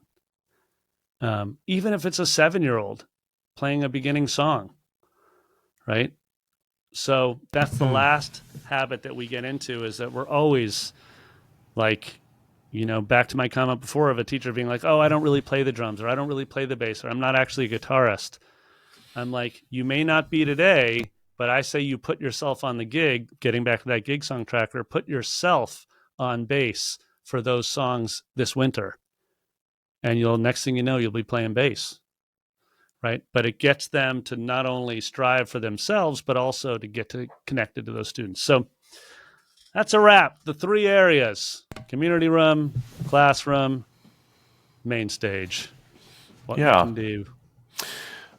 Even if it's a 7-year-old playing a beginning song, right? So that's the last habit that we get into, is that we're always like, back to my comment before of a teacher being like, oh, I don't really play the drums, or I don't really play the bass, or I'm not actually a guitarist. I'm like, you may not be today, but I say you put yourself on the gig, getting back to that gig song tracker, put yourself on bass for those songs this winter. And next thing you know, you'll be playing bass, right? But it gets them to not only strive for themselves, but also to get connected to those students. So that's a wrap. The 3 areas: community room, classroom, main stage. What we can do.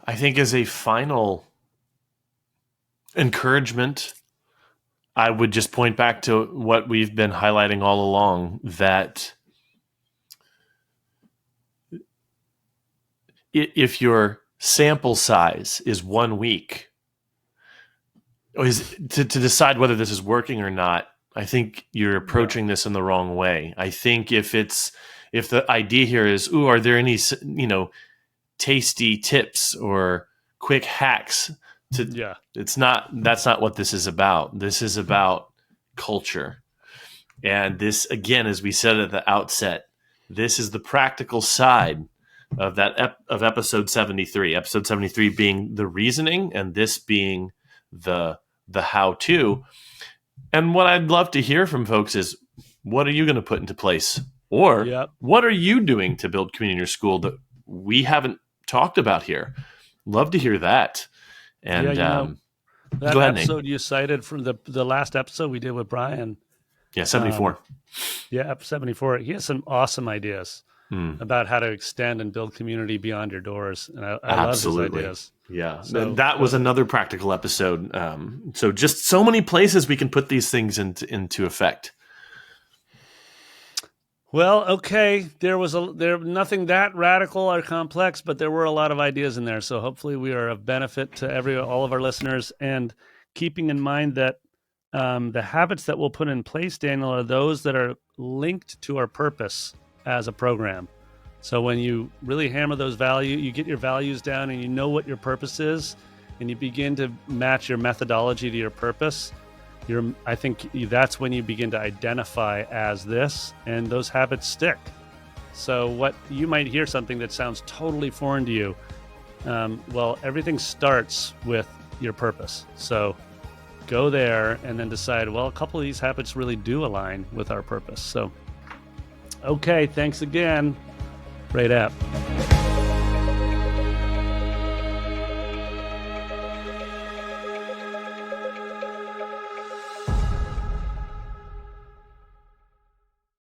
I think as a final encouragement, I would just point back to what we've been highlighting all along, that if your sample size is 1 week, or is to decide whether this is working or not, I think you're approaching this in the wrong way. I think if the idea here is, are there any, tasty tips or quick hacks that's not what this is about. This is about culture. And this, again, as we said at the outset, this is the practical side of of episode 73. Episode 73 being the reasoning, and this being the how-to. And what I'd love to hear from folks is, what are you going to put into place? Or what are you doing to build community in your school that we haven't talked about here? Love to hear that. And that go ahead, episode Nate. You cited from the last episode we did with Brian. Yeah, 74. 74. He has some awesome ideas about how to extend and build community beyond your doors. And I love his ideas. Yeah, so that was another practical episode. So just so many places we can put these things into effect. Well, okay, there nothing that radical or complex, but there were a lot of ideas in there. So hopefully we are of benefit to all of our listeners. And keeping in mind that the habits that we'll put in place, Daniel, are those that are linked to our purpose as a program. So when you really hammer those values, you get your values down and you know what your purpose is, and you begin to match your methodology to your purpose, I think that's when you begin to identify as this, and those habits stick. So what you might hear something that sounds totally foreign to you. Well, everything starts with your purpose. So go there and then decide, well, a couple of these habits really do align with our purpose. So, okay, thanks again. Great app.